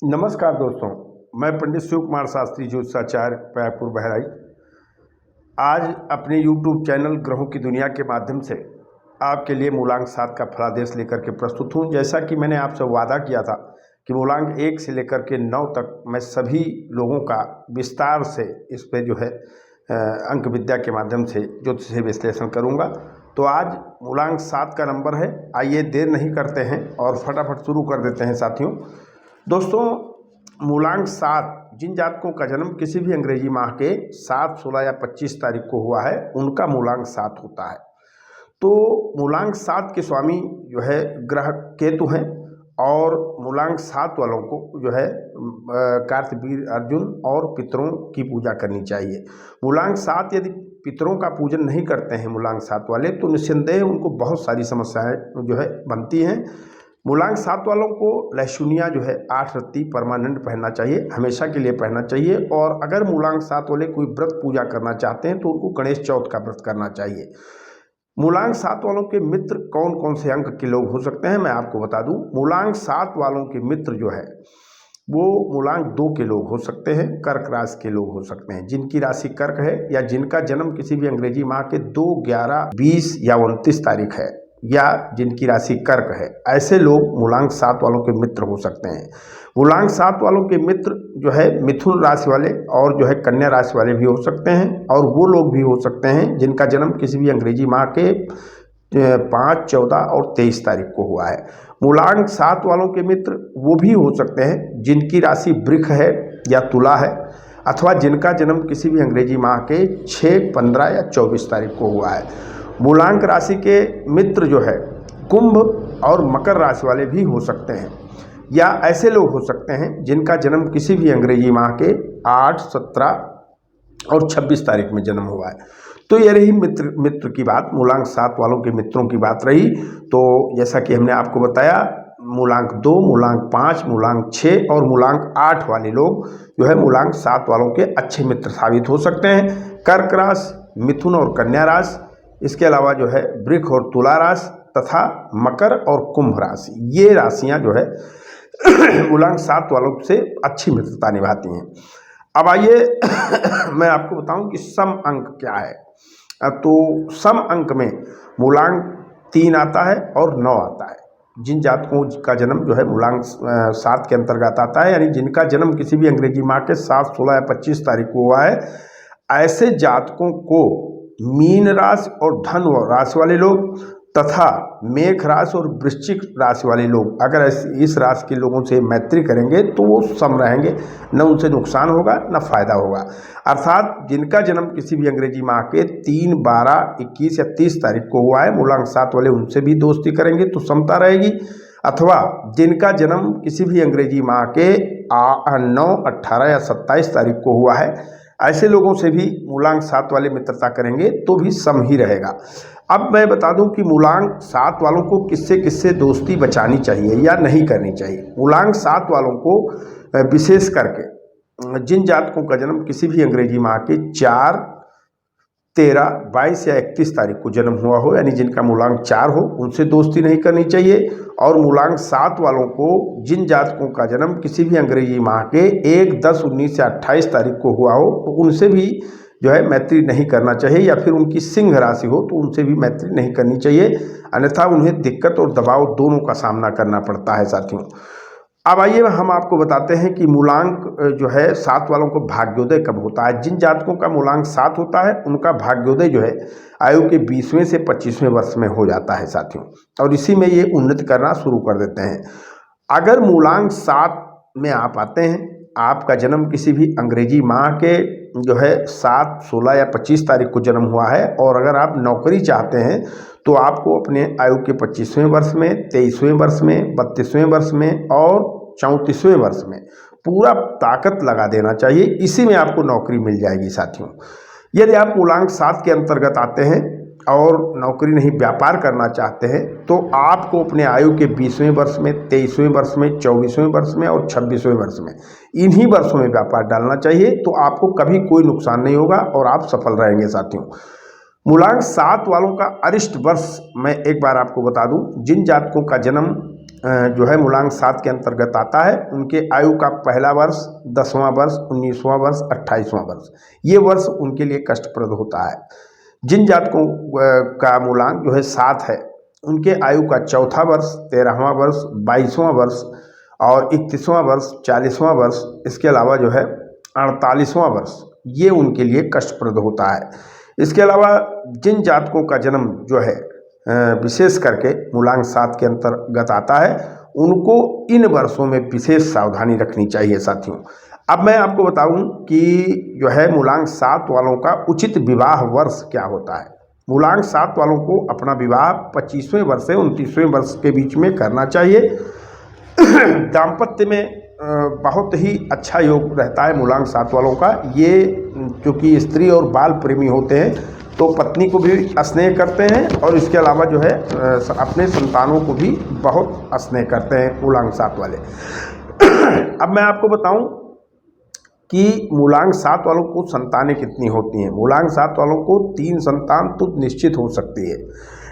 नमस्कार दोस्तों, मैं पंडित शिव कुमार शास्त्री ज्योतिषाचार्य रायपुर बहराइच आज अपने YouTube चैनल ग्रहों की दुनिया के माध्यम से आपके लिए मूलांक 7 का फलादेश लेकर के प्रस्तुत हूं। जैसा कि मैंने आपसे वादा किया था कि मूलांक 1 से लेकर के 9 तक मैं सभी लोगों का विस्तार से इस पे अंक विद्या के माध्यम से ज्योतिषीय विश्लेषण करूंगा। तो आज मूलांक 7 का नंबर है। आइए देर नहीं करते हैं और फटाफट शुरू कर देते हैं साथियों। दोस्तों, मूलांक 7 जिन जातकों का जन्म किसी भी अंग्रेजी माह के 7, 16 या 25 तारीख को हुआ है उनका मूलांक 7 होता है। तो मूलांक 7 के स्वामी जो है ग्रह केतु हैं और मूलांक 7 वालों को जो है कार्तवीर अर्जुन और पितरों की पूजा करनी चाहिए। मूलांक 7 यदि पितरों का पूजन नहीं करते हैं मूलांक 7 वाले तो निस्संदेह उनको बहुत सारी समस्याएं जो है बनती हैं। मूलांक 7 वालों को लहसुनिया जो है 8 रत्ती परमानेंट पहनना चाहिए, हमेशा के लिए पहनना चाहिए। और अगर मूलांक 7 वाले कोई व्रत पूजा करना चाहते हैं तो उनको गणेश चौथ का व्रत करना चाहिए। मूलांक 7 वालों के मित्र कौन कौन से अंक के लोग हो सकते हैं मैं आपको बता दूं। मूलांक 7 वालों के मित्र जो है वो मूलांक 2 के लोग हो सकते हैं, कर्क राशि के लोग हो सकते हैं जिनकी राशि कर्क है या जिनका जन्म किसी भी अंग्रेजी माह के 2, 11, 20 या 29 तारीख है या जिनकी राशि कर्क है, ऐसे लोग मूलांक 7 वालों के मित्र हो सकते हैं। मूलांक 7 वालों के मित्र जो है मिथुन राशि वाले और जो है कन्या राशि वाले भी हो सकते हैं और वो लोग भी हो सकते हैं जिनका जन्म किसी भी अंग्रेजी माह के 5, 14 और 23 तारीख को हुआ है। मूलांक 7 वालों के मित्र वो भी हो सकते हैं जिनकी राशि वृष है या तुला है अथवा जिनका जन्म किसी भी अंग्रेजी माह के 6, 15 या 24 तारीख को हुआ है। मूलांक राशि के मित्र जो है कुंभ और मकर राशि वाले भी हो सकते हैं या ऐसे लोग हो सकते हैं जिनका जन्म किसी भी अंग्रेजी माह के 8, 17 और 26 तारीख में जन्म हुआ है। तो ये रही मित्र की बात, मूलांक 7 वालों के मित्रों की बात रही। तो जैसा कि हमने आपको बताया मूलांक 2, मूलांक 5, मूलांक 6 और मूलांक 8 वाले लोग जो है मूलांक 7 वालों के अच्छे मित्र साबित हो सकते हैं। कर्क राशि, मिथुन और कन्या राशि, इसके अलावा जो है वृष और तुला राशि तथा मकर और कुंभ राशि, ये राशियां जो है मूलांक 7 वालों से अच्छी मित्रता निभाती हैं। अब आइए मैं आपको बताऊं कि सम अंक क्या है। तो सम अंक में मूलांक 3 आता है और 9 आता है। जिन जातकों का जन्म जो है मूलांक 7 के अंतर्गत आता है, यानी जिनका जन्म किसी भी अंग्रेजी माह के 7, 16 या 25 तारीख को हुआ है, ऐसे जातकों को मीन राशि और धन राशि वाले लोग तथा मेष राशि और वृश्चिक राशि वाले लोग अगर इस राशि के लोगों से मैत्री करेंगे तो वो सम रहेंगे, न उनसे नुकसान होगा न फायदा होगा। अर्थात जिनका जन्म किसी भी अंग्रेजी माह के 3, 12, 21 या 30 तारीख को हुआ है मूलांक 7 वाले उनसे भी दोस्ती करेंगे तो समता रहेगी। अथवा जिनका जन्म किसी भी अंग्रेजी माह के 9, 18 या 27 तारीख को हुआ है, ऐसे लोगों से भी मूलांक 7 वाले मित्रता करेंगे तो भी सम ही रहेगा। अब मैं बता दूं कि मूलांक 7 वालों को किससे किससे दोस्ती बचानी चाहिए या नहीं करनी चाहिए। मूलांक 7 वालों को विशेष करके जिन जातकों का जन्म किसी भी अंग्रेजी माह के 4, 13, 22 या 31 तारीख को जन्म हुआ हो, यानी जिनका मूलांक 4 हो, उनसे दोस्ती नहीं करनी चाहिए। और मूलांक 7 वालों को जिन जातकों का जन्म किसी भी अंग्रेजी माह के 1, 10, 19 या 28 तारीख को हुआ हो तो उनसे भी जो है मैत्री नहीं करना चाहिए, या फिर उनकी सिंह राशि हो तो उनसे भी मैत्री नहीं करनी चाहिए, अन्यथा उन्हें दिक्कत और दबाव दोनों का सामना करना पड़ता है साथियों। अब आइए हम आपको बताते हैं कि मूलांक जो है 7 वालों को भाग्योदय कब होता है। जिन जातकों का मूलांक 7 होता है उनका भाग्योदय जो है आयु के 20वें से 25वें वर्ष में हो जाता है साथियों, और इसी में ये उन्नति करना शुरू कर देते हैं। अगर मूलांक 7 में आप आते हैं, आपका जन्म किसी भी अंग्रेजी माह के जो है 7, 16 या 25 तारीख को जन्म हुआ है और अगर आप नौकरी चाहते हैं तो आपको अपने आयु के 25वें वर्ष में, 23वें वर्ष में, 32वें वर्ष में और 34वें वर्ष में पूरा ताकत लगा देना चाहिए। इसी में आपको नौकरी मिल जाएगी साथियों। यदि आप मूलांक 7 के अंतर्गत आते हैं और नौकरी नहीं व्यापार करना चाहते हैं तो आपको अपने आयु के 20वें वर्ष में, 23वें वर्ष में, 24वें वर्ष में और 26वें वर्ष में, इन्हीं वर्षों में व्यापार डालना चाहिए तो आपको कभी कोई नुकसान नहीं होगा और आप सफल रहेंगे साथियों। मूलांक 7 वालों का अरिष्ट वर्ष मैं एक बार आपको बता दूं। जिन जातकों का जन्म जो है मूलांक 7 के अंतर्गत आता है। उनके आयु का पहला वर्ष, 10वां वर्ष, 19वां वर्ष, 28वां वर्ष, ये वर्ष उनके लिए कष्टप्रद होता है। जिन जातकों का मूलांक जो है 7 है, उनके आयु का चौथा वर्ष, 13वां वर्ष, 22वां वर्ष और 31वां वर्ष, 40वां वर्ष, इसके अलावा जो है 48वां वर्ष, ये उनके लिए कष्टप्रद होता है। इसके अलावा जिन जातकों का जन्म जो है विशेष करके मूलांक 7 के अंतर्गत आता है, उनको इन वर्षों में विशेष सावधानी रखनी चाहिए साथियों। अब मैं आपको बताऊं कि जो है मूलांक 7 वालों का उचित विवाह वर्ष क्या होता है। मूलांक 7 वालों को अपना विवाह 25वें वर्ष से 29वें वर्ष के बीच में करना चाहिए। दाम्पत्य में बहुत ही अच्छा योग रहता है मूलांक 7 वालों का। ये क्योंकि स्त्री और बाल प्रेमी होते हैं, तो पत्नी को भी स्नेह करते हैं और इसके अलावा जो है अपने संतानों को भी बहुत स्नेह करते हैं मूलांक 7 वाले। अब मैं आपको बताऊं कि मूलांक 7 वालों को संतानें कितनी होती हैं। मूलांक 7 वालों को 3 संतान तो निश्चित हो सकती है,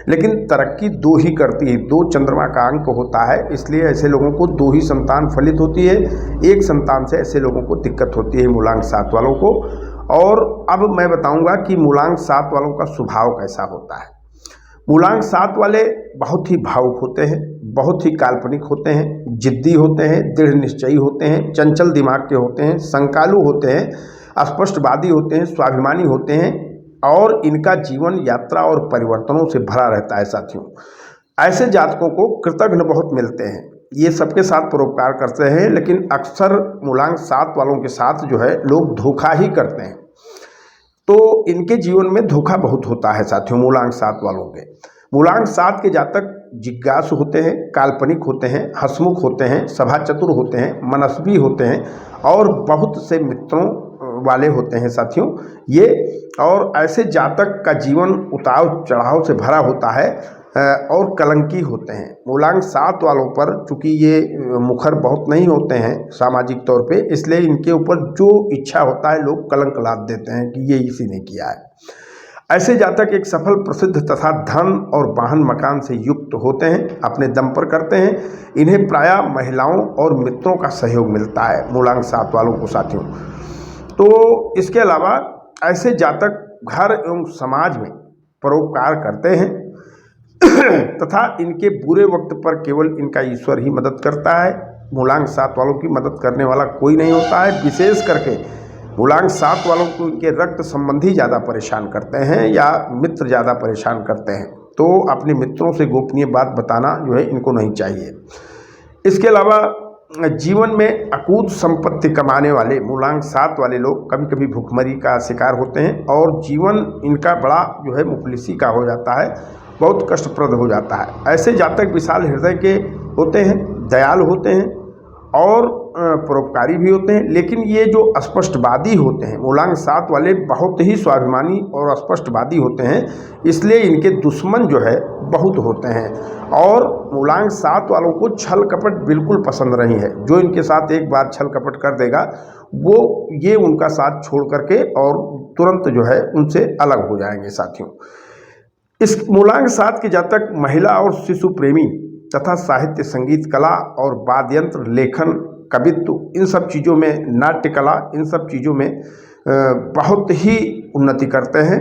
लेकिन तरक्की 2 ही करती है। 2 चंद्रमा का अंक होता है, इसलिए ऐसे लोगों को 2 ही संतान फलित होती है। 1 संतान से ऐसे लोगों को दिक्कत होती है मूलांक 7 वालों को। और अब मैं बताऊंगा कि मूलांक 7 वालों का स्वभाव कैसा होता है। मूलांक 7 वाले बहुत ही भावुक होते हैं, बहुत ही काल्पनिक होते हैं, जिद्दी होते हैं, दृढ़ निश्चयी होते हैं, चंचल दिमाग के होते हैं, संकालु होते हैं, स्पष्टवादी होते हैं, स्वाभिमानी होते हैं और इनका जीवन यात्रा और परिवर्तनों से भरा रहता है साथियों। ऐसे जातकों को कृतघ्न बहुत मिलते हैं, ये सबके साथ परोपकार करते हैं, लेकिन अक्सर मूलांक 7 वालों के साथ जो है लोग धोखा ही करते हैं। तो इनके जीवन में धोखा बहुत होता है साथियों मूलांक 7 वालों के। मूलांक 7 के जातक जिज्ञासु होते हैं, काल्पनिक होते हैं, हंसमुख होते हैं, सभा चतुर होते हैं, मनस्वी होते हैं और बहुत से मित्रों वाले होते हैं साथियों ये। और ऐसे जातक का जीवन उतार चढ़ाव से भरा होता है और कलंकी होते हैं। मूलांक 7 वालों पर चूंकि ये मुखर बहुत नहीं होते हैं सामाजिक तौर पे, इसलिए इनके ऊपर जो इच्छा होता है लोग कलंक लाद देते हैं कि ये इसी ने किया है। ऐसे जातक एक सफल, प्रसिद्ध तथा धन और वाहन मकान से युक्त होते हैं, अपने दम पर करते हैं। इन्हें प्रायः महिलाओं और मित्रों का सहयोग मिलता है मूलांक 7 वालों को साथियों। तो इसके अलावा ऐसे जातक घर एवं समाज में परोपकार करते हैं तथा इनके बुरे वक्त पर केवल इनका ईश्वर ही मदद करता है। मूलांक 7 वालों की मदद करने वाला कोई नहीं होता है। विशेष करके मूलांक 7 वालों को इनके रक्त संबंधी ज़्यादा परेशान करते हैं या मित्र ज़्यादा परेशान करते हैं, तो अपने मित्रों से गोपनीय बात बताना जो है इनको नहीं चाहिए। इसके अलावा जीवन में अकूत संपत्ति कमाने वाले मूलांक 7 वाले लोग कभी कभी भुखमरी का शिकार होते हैं और जीवन इनका बड़ा जो है मुफलिसी का हो जाता है, बहुत कष्टप्रद हो जाता है। ऐसे जातक विशाल हृदय के होते हैं, दयालु होते हैं और परोपकारी भी होते हैं, लेकिन ये जो स्पष्टवादी होते हैं मूलांक 7 वाले बहुत ही स्वाभिमानी और स्पष्टवादी होते हैं, इसलिए इनके दुश्मन जो है बहुत होते हैं। और मूलांक 7 वालों को छल कपट बिल्कुल पसंद नहीं है। जो इनके साथ एक बार छल कपट कर देगा वो ये उनका साथ छोड़ करके और तुरंत जो है उनसे अलग हो जाएंगे साथियों। इस मूलांक 7 के जातक महिला और शिशु प्रेमी तथा साहित्य, संगीत, कला और वाद्य यंत्र, लेखन, कवित्व, इन सब चीज़ों में, नाट्य कला, इन सब चीज़ों में बहुत ही उन्नति करते हैं।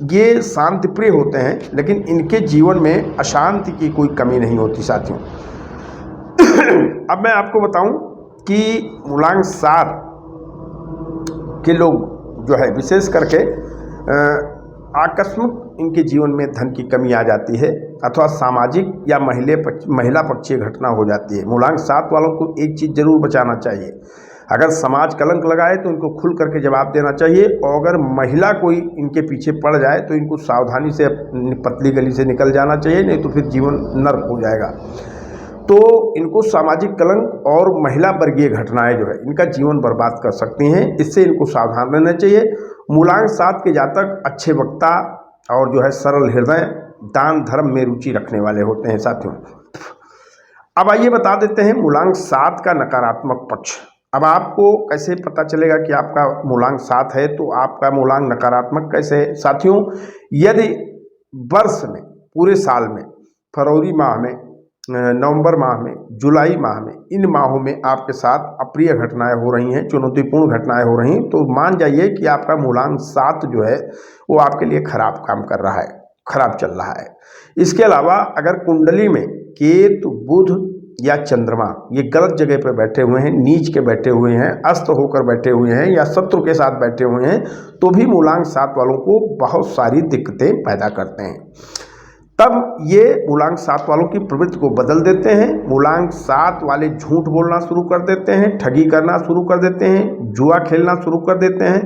ये शांति प्रिय होते हैं, लेकिन इनके जीवन में अशांति की कोई कमी नहीं होती साथियों। अब मैं आपको बताऊं कि मूलांक 7 के लोग जो है विशेष करके आकस्मिक इनके जीवन में धन की कमी आ जाती है अथवा सामाजिक या महिला पक्षीय घटना हो जाती है। मूलांक 7 वालों को एक चीज़ जरूर बचाना चाहिए, अगर समाज कलंक लगाए तो इनको खुल करके जवाब देना चाहिए, और अगर महिला कोई इनके पीछे पड़ जाए तो इनको सावधानी से पतली गली से निकल जाना चाहिए, नहीं तो फिर जीवन नर्क हो जाएगा। तो इनको सामाजिक कलंक और महिला वर्गीय घटनाएं जो है इनका जीवन बर्बाद कर सकती हैं, इससे इनको सावधान रहना चाहिए। मूलांक 7 के जातक अच्छे वक्ता और जो है सरल हृदय, दान धर्म में रुचि रखने वाले होते हैं साथियों। अब आइए बता देते हैं मूलांक 7 का नकारात्मक पक्ष। अब आपको कैसे पता चलेगा कि आपका मूलांक 7 है, तो आपका मूलांक नकारात्मक कैसे है साथियों। यदि वर्ष में, पूरे साल में, फरवरी माह में नवंबर माह में, जुलाई माह में, इन माहों में आपके साथ अप्रिय घटनाएं हो रही हैं, चुनौतीपूर्ण घटनाएं हो रही हैं, तो मान जाइए कि आपका मूलांक 7 जो है वो आपके लिए खराब काम कर रहा है, खराब चल रहा है। इसके अलावा अगर कुंडली में केतु, बुध या चंद्रमा ये गलत जगह पर बैठे हुए हैं, नीच के बैठे हुए हैं, अस्त होकर बैठे हुए हैं या शत्रु के साथ बैठे हुए हैं, तो भी मूलांक 7 वालों को बहुत सारी दिक्कतें पैदा करते हैं। तब ये मूलांक 7 वालों की प्रवृत्ति को बदल देते हैं। मूलांक 7 वाले झूठ बोलना शुरू कर देते हैं, ठगी करना शुरू कर देते हैं, जुआ खेलना शुरू कर देते हैं,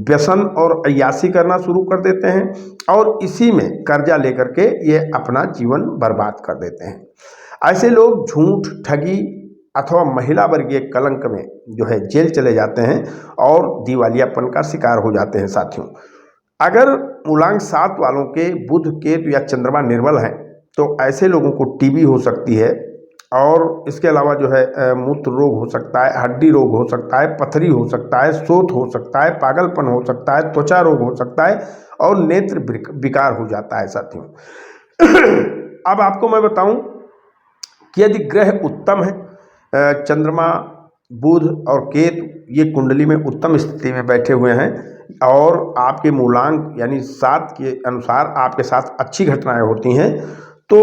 व्यसन और अय्यासी करना शुरू कर देते हैं और इसी में कर्जा लेकर के ये अपना जीवन बर्बाद कर देते हैं। ऐसे लोग झूठ, ठगी अथवा महिला वर्गीय कलंक में जो है जेल चले जाते हैं और दिवालियापन का शिकार हो जाते हैं। साथियों, अगर मूलांक 7 वालों के बुध, केतु या चंद्रमा निर्बल हैं तो ऐसे लोगों को टीबी हो सकती है और इसके अलावा जो है मूत्र रोग हो सकता है, हड्डी रोग हो सकता है, पथरी हो सकता है, शोथ हो सकता है, पागलपन हो सकता है, त्वचा रोग हो सकता है और नेत्र विकार हो जाता है। साथियों, अब आपको मैं बताऊं कि यदि ग्रह उत्तम है, चंद्रमा, बुध और केतु ये कुंडली में उत्तम स्थिति में बैठे हुए हैं और आपके मूलांक यानी 7 के अनुसार आपके साथ अच्छी घटनाएं होती हैं, तो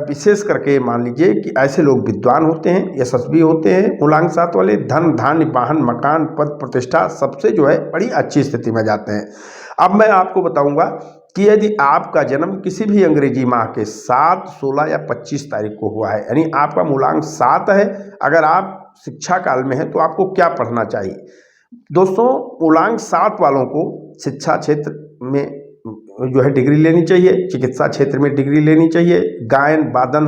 विशेष करके मान लीजिए कि ऐसे लोग विद्वान होते हैं, यशस्वी होते हैं। मूलांक 7 वाले धन, धान्य, वाहन, मकान, पद, प्रतिष्ठा सबसे जो है बड़ी अच्छी स्थिति में जाते हैं। अब मैं आपको बताऊंगा कि यदि आपका जन्म किसी भी अंग्रेजी माह के 7, 16 या 25 तारीख को हुआ है, यानी आपका मूलांक 7 है, अगर आप शिक्षा काल में है तो आपको क्या पढ़ना चाहिए। दोस्तों, मूलांक 7 वालों को शिक्षा क्षेत्र में जो है डिग्री लेनी चाहिए, चिकित्सा क्षेत्र में डिग्री लेनी चाहिए, गायन, वादन,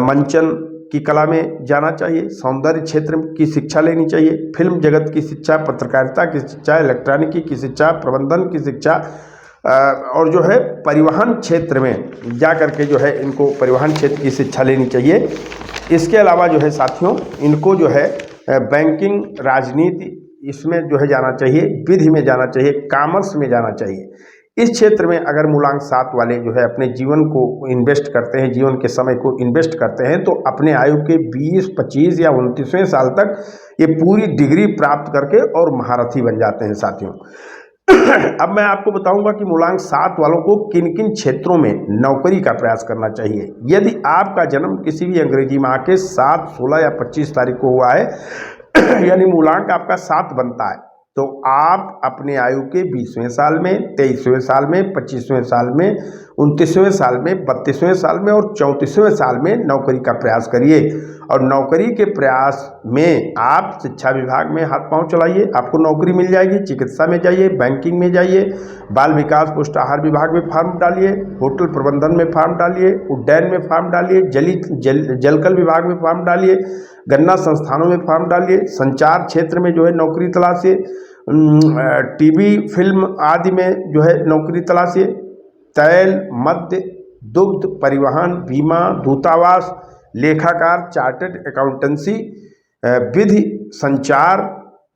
मंचन की कला में जाना चाहिए, सौंदर्य क्षेत्र की शिक्षा लेनी चाहिए, फिल्म जगत की शिक्षा, पत्रकारिता की शिक्षा, इलेक्ट्रॉनिकी की शिक्षा, प्रबंधन की शिक्षा और जो है परिवहन क्षेत्र में जा करके जो है इनको परिवहन क्षेत्र की शिक्षा लेनी चाहिए। इसके अलावा जो है साथियों, इनको जो है बैंकिंग, राजनीति इसमें जो है जाना चाहिए, विधि में जाना चाहिए, कॉमर्स में जाना चाहिए। इस क्षेत्र में अगर मूलांक 7 वाले जो है अपने जीवन को इन्वेस्ट करते हैं, जीवन के समय को इन्वेस्ट करते हैं, तो अपने आयु के 20, 25 या 29वें साल तक ये पूरी डिग्री प्राप्त करके और महारथी बन जाते हैं। साथियों, अब मैं आपको बताऊंगा कि मूलांक 7 वालों को किन किन क्षेत्रों में नौकरी का प्रयास करना चाहिए। यदि आपका जन्म किसी भी अंग्रेजी माह के 7, 16 या 25 तारीख को हुआ है यानी मूलांक आपका 7 बनता है, तो आप अपने आयु के 20वें साल में, 23वें साल में, 25वें साल में, 29वें साल में, 32वें साल में और 34वें साल में नौकरी का प्रयास करिए। और नौकरी के प्रयास में आप शिक्षा विभाग में हाथ पांव चलाइए, आपको नौकरी मिल जाएगी। चिकित्सा में जाइए, बैंकिंग में जाइए, बाल विकास पुष्टाहार विभाग में फार्म डालिए, होटल प्रबंधन में फार्म डालिए, उड्डयन में फार्म डालिए, जलकल विभाग में फार्म डालिए, गन्ना संस्थानों में फार्म डालिए, संचार क्षेत्र में जो है नौकरी तलाशिए, टीवी, फिल्म आदि में जो है नौकरी तलाशिए, तैल, मद्य, दुग्ध, परिवहन, बीमा, दूतावास, लेखाकार, चार्टर्ड अकाउंटेंसी, विधि, संचार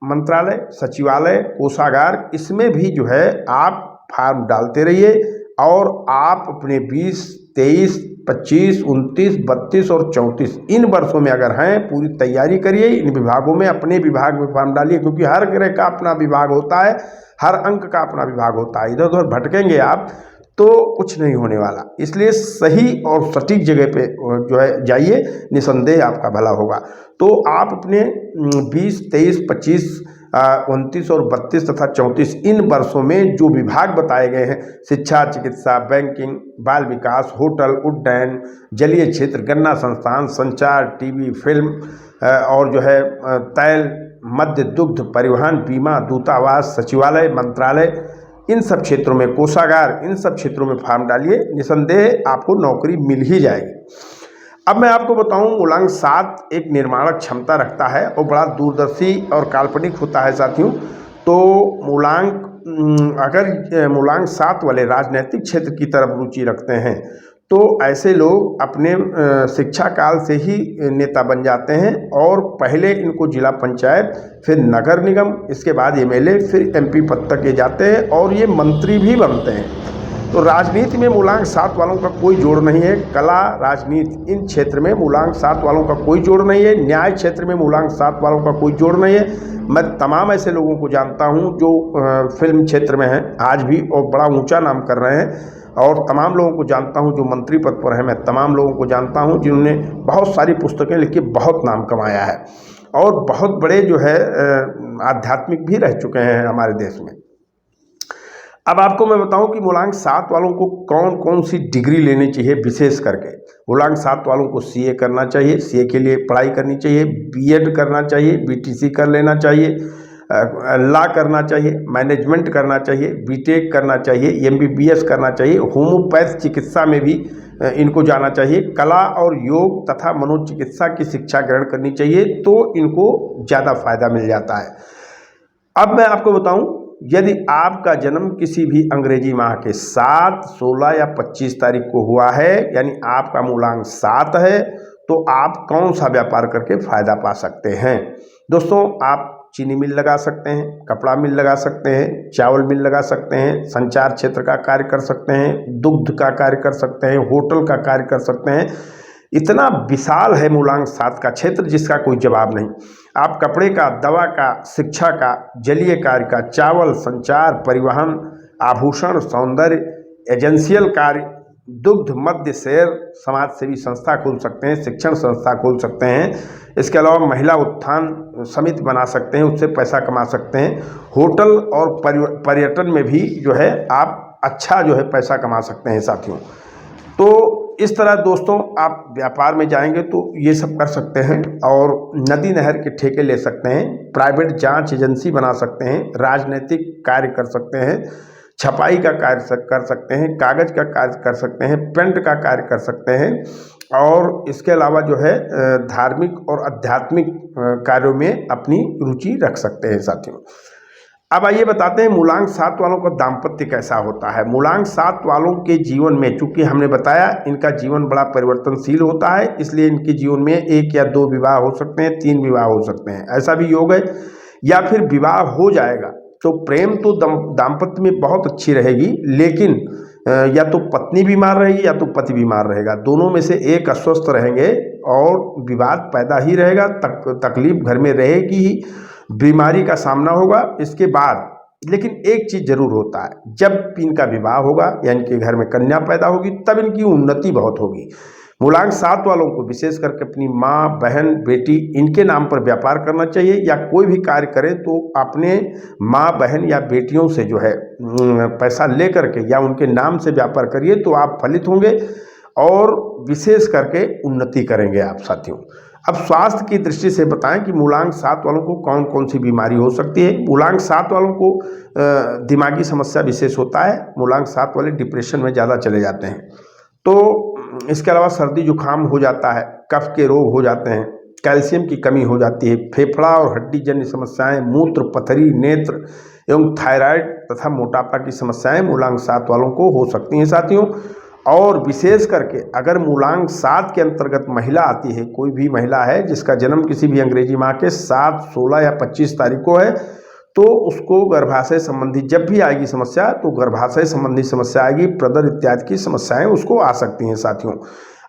मंत्रालय, सचिवालय, कोषागार, इसमें भी जो है आप फार्म डालते रहिए और आप अपने 20, 23, 25, 29, 32 और 34 इन वर्षों में अगर हैं, पूरी तैयारी करिए। इन विभागों में अपने विभाग में फार्म डालिए, क्योंकि हर ग्रह का अपना विभाग होता है, हर अंक का अपना विभाग होता है। इधर उधर भटकेंगे आप तो कुछ नहीं होने वाला। इसलिए सही और सटीक जगह पे जो है जाइए, निसंदेह आपका भला होगा। तो आप अपने 20, 23, 25, 29 और 32 तथा 34 इन वर्षों में जो विभाग बताए गए हैं, शिक्षा, चिकित्सा, बैंकिंग, बाल विकास, होटल, उड्डयन, जलीय क्षेत्र, गन्ना संस्थान, संचार, टीवी, फिल्म और जो है तैल, मद्य, दुग्ध, परिवहन, बीमा, दूतावास, सचिवालय, मंत्रालय, इन सब क्षेत्रों में, कोषागार, इन सब क्षेत्रों में फार्म डालिए, निसंदेह आपको नौकरी मिल ही जाएगी। अब मैं आपको बताऊं, मूलांक 7 एक निर्माणक क्षमता रखता है और बड़ा दूरदर्शी और काल्पनिक होता है। साथियों, तो अगर मूलांक 7 वाले राजनीतिक क्षेत्र की तरफ रुचि रखते हैं तो ऐसे लोग अपने शिक्षा काल से ही नेता बन जाते हैं और पहले इनको जिला पंचायत, फिर नगर निगम, इसके बाद एमएलए, फिर एमपी पद तक ये जाते हैं और ये मंत्री भी बनते हैं। तो राजनीति में मूलांक 7 वालों का कोई जोड़ नहीं है। कला, राजनीति, इन क्षेत्र में मूलांक 7 वालों का कोई जोड़ नहीं है। न्याय क्षेत्र में मूलांक 7 वालों का कोई जोड़ नहीं है। मैं तमाम ऐसे लोगों को जानता हूं जो फिल्म क्षेत्र में हैं आज भी और बड़ा ऊंचा नाम कर रहे हैं, और तमाम लोगों को जानता हूं जो मंत्री पद पर हैं। मैं तमाम लोगों को जानता हूं जिन्होंने बहुत सारी पुस्तकें लिख के बहुत नाम कमाया है और बहुत बड़े जो है आध्यात्मिक भी रह चुके हैं हमारे देश में। अब आपको मैं बताऊं कि मूलांक 7 वालों को कौन कौन सी डिग्री लेनी चाहिए। विशेष करके मूलांक 7 वालों को सीए करना चाहिए, सीए के लिए पढ़ाई करनी चाहिए, बीएड करना चाहिए, बीटीसी कर लेना चाहिए, लॉ करना चाहिए, मैनेजमेंट करना चाहिए, बीटेक करना चाहिए, एमबीबीएस करना चाहिए, होम्योपैथ चिकित्सा में भी इनको जाना चाहिए, कला और योग तथा मनोचिकित्सा की शिक्षा ग्रहण करनी चाहिए, तो इनको ज़्यादा फायदा मिल जाता है। अब मैं आपको बताऊं, यदि आपका जन्म किसी भी अंग्रेजी माह के 7, 16 या 25 तारीख को हुआ है, यानी आपका मूलांक 7 है, तो आप कौन सा व्यापार करके फायदा पा सकते हैं। दोस्तों, आप चीनी मिल लगा सकते हैं, कपड़ा मिल लगा सकते हैं, चावल मिल लगा सकते हैं, संचार क्षेत्र का कार्य कर सकते हैं, दुग्ध का कार्य कर सकते हैं, होटल का कार्य कर सकते हैं। इतना विशाल है मूलांक 7 का क्षेत्र जिसका कोई जवाब नहीं। आप कपड़े का, दवा का, शिक्षा का, जलीय कार्य का, चावल, संचार, परिवहन, आभूषण, सौंदर्य, एजेंसियल कार्य, दुग्ध, मद्य, शेयर, समाज सेवी संस्था खोल सकते हैं, शिक्षण संस्था खोल सकते हैं। इसके अलावा महिला उत्थान समिति बना सकते हैं, उससे पैसा कमा सकते हैं। होटल और पर्यटन में भी जो है आप अच्छा जो है पैसा कमा सकते हैं साथियों। तो इस तरह दोस्तों आप व्यापार में जाएंगे तो ये सब कर सकते हैं, और नदी नहर के ठेके ले सकते हैं, प्राइवेट जांच एजेंसी बना सकते हैं, राजनीतिक कार्य कर सकते हैं, छपाई का कार्य कर सकते हैं, कागज़ का कार्य कर सकते हैं, पेंट का कार्य कर सकते हैं, और इसके अलावा जो है धार्मिक और आध्यात्मिक कार्यों में अपनी रुचि रख सकते हैं साथियों। अब आइए बताते हैं मूलांक 7 वालों का दाम्पत्य कैसा होता है। मूलांक 7 वालों के जीवन में, चूंकि हमने बताया इनका जीवन बड़ा परिवर्तनशील होता है, इसलिए इनके जीवन में 1 या 2 विवाह हो सकते हैं, 3 विवाह हो सकते हैं, ऐसा भी योग है, या फिर विवाह हो जाएगा तो प्रेम तो दाम्पत्य में बहुत अच्छी रहेगी, लेकिन या तो पत्नी बीमार रहेगी या तो पति बीमार रहेगा, दोनों में से एक अस्वस्थ रहेंगे और विवाद पैदा ही रहेगा, तकलीफ घर में रहेगी ही, बीमारी का सामना होगा। इसके बाद लेकिन एक चीज़ जरूर होता है, जब इनका विवाह होगा या इनके घर में कन्या पैदा होगी तब इनकी उन्नति बहुत होगी। मूलांक 7 वालों को विशेष करके अपनी माँ, बहन, बेटी, इनके नाम पर व्यापार करना चाहिए, या कोई भी कार्य करें तो अपने माँ, बहन या बेटियों से जो है पैसा ले करके या उनके नाम से व्यापार करिए, तो आप फलित होंगे और विशेष करके उन्नति करेंगे आप साथियों। अब स्वास्थ्य की दृष्टि से बताएं कि मूलांक 7 वालों को कौन कौन सी बीमारी हो सकती है। मूलांक 7 वालों को दिमागी समस्या विशेष होता है। मूलांक 7 वाले डिप्रेशन में ज़्यादा चले जाते हैं। तो इसके अलावा सर्दी जुकाम हो जाता है, कफ के रोग हो जाते हैं, कैल्शियम की कमी हो जाती है, फेफड़ा और हड्डी जन्य समस्याएं, मूत्र, पथरी, नेत्र एवं थायराइड तथा मोटापा की समस्याएं मूलांक 7 वालों को हो सकती हैं साथियों। और विशेष करके अगर मूलांक 7 के अंतर्गत महिला आती है, कोई भी महिला है जिसका जन्म किसी भी अंग्रेजी माह के 7, 16 या 25 तारीख को है, तो उसको गर्भाशय संबंधी जब भी आएगी समस्या, तो गर्भाशय संबंधी समस्या आएगी, प्रदर इत्यादि की समस्याएं उसको आ सकती हैं साथियों।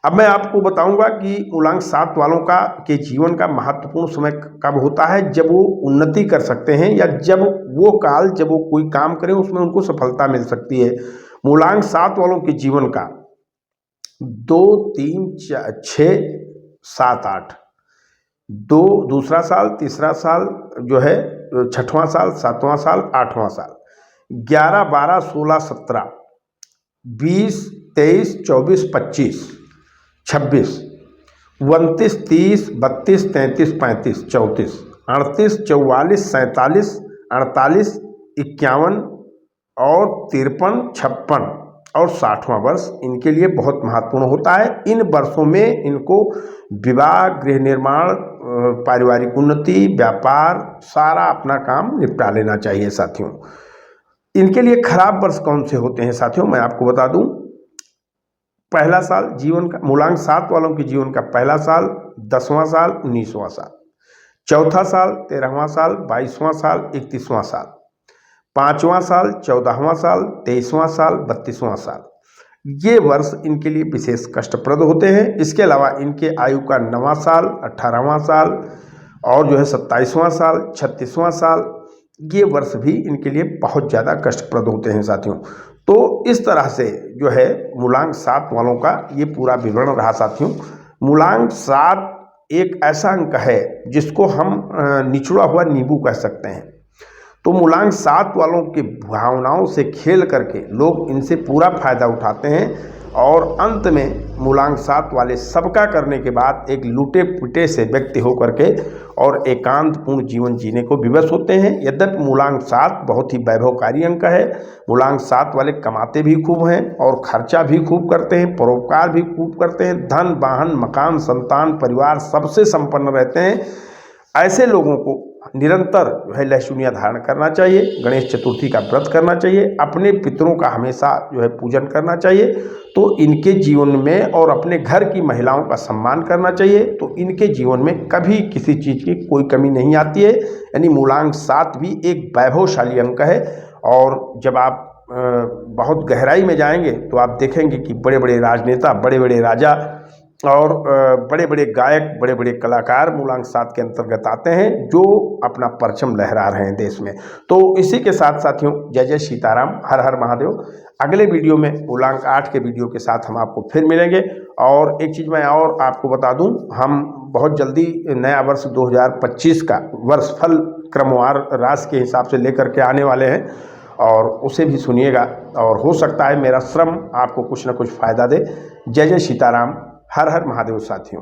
अब मैं आपको बताऊंगा कि मूलांक 7 वालों के जीवन का महत्वपूर्ण समय कब होता है, जब वो उन्नति कर सकते हैं, या जब वो काल जब वो कोई काम करें उसमें उनको सफलता मिल सकती है। मूलांक 7 वालों के जीवन का 2, 3, 6, 7, 8, 2 दूसरा साल, तीसरा साल जो है, 6वां साल, 7वां साल, 8वां साल, 11, 12, 16, 17, 20, 23, 24, 25, 26, 29, 30, 32, 33, 35, 34, 38, 44, 47, 48, 51 और 53, 56 और 60वां वर्ष इनके लिए बहुत महत्वपूर्ण होता है। इन वर्षों में इनको विवाह, गृह निर्माण, पारिवारिक उन्नति, व्यापार, सारा अपना काम निपटा लेना चाहिए साथियों। इनके लिए खराब वर्ष कौन से होते हैं साथियों, मैं आपको बता दूं। पहला साल जीवन का, मूलांक 7 वालों के जीवन का पहला साल, 10वां साल, 19वां साल, चौथा साल, 13वां साल, 22वां साल, 31वां साल, 5वां साल, 14वां साल, 23वां साल, 32वां साल, ये वर्ष इनके लिए विशेष कष्टप्रद होते हैं। इसके अलावा इनके आयु का 9वां साल, 18वां साल और जो है 27वां साल, 36वां साल, ये वर्ष भी इनके लिए बहुत ज़्यादा कष्टप्रद होते हैं साथियों। तो इस तरह से जो है मूलांक 7 वालों का ये पूरा विवरण रहा साथियों। मूलांक 7 एक ऐसा अंक है जिसको हम निचुड़ा हुआ नींबू कह सकते हैं। तो मूलांक 7 वालों की भावनाओं से खेल करके लोग इनसे पूरा फायदा उठाते हैं और अंत में मूलांक 7 वाले सबका करने के बाद एक लूटे पिटे से व्यक्ति होकर के और एकांतपूर्ण जीवन जीने को विवश होते हैं। यद्यपि मूलांक 7 बहुत ही वैभवकारी अंक है। मूलांक 7 वाले कमाते भी खूब हैं और खर्चा भी खूब करते हैं, परोपकार भी खूब करते हैं, धन वाहन मकान संतान परिवार सबसे संपन्न रहते हैं। ऐसे लोगों को निरंतर जो है लहसुनिया धारण करना चाहिए, गणेश चतुर्थी का व्रत करना चाहिए, अपने पितरों का हमेशा जो है पूजन करना चाहिए। तो इनके जीवन में और अपने घर की महिलाओं का सम्मान करना चाहिए। तो इनके जीवन में कभी किसी चीज़ की कोई कमी नहीं आती है। यानी मूलांक 7 भी एक वैभवशाली अंक है। और जब आप बहुत गहराई में जाएंगे तो आप देखेंगे कि बड़े बड़े राजनेता, बड़े बड़े राजा और बड़े बड़े गायक, बड़े बड़े कलाकार मूलांक 7 के अंतर्गत आते हैं जो अपना परचम लहरा रहे हैं देश में। तो इसी के साथ साथियों, जय जय सीताराम, हर हर महादेव। अगले वीडियो में मूलांक 8 के वीडियो के साथ हम आपको फिर मिलेंगे। और एक चीज़ मैं और आपको बता दूं, हम बहुत जल्दी नया वर्ष 2025 का वर्षफल क्रमवार राशि के हिसाब से लेकर के आने वाले हैं और उसे भी सुनिएगा और हो सकता है मेरा श्रम आपको कुछ न कुछ फ़ायदा दे। जय जय सीताराम, हर हर महादेव साथियों।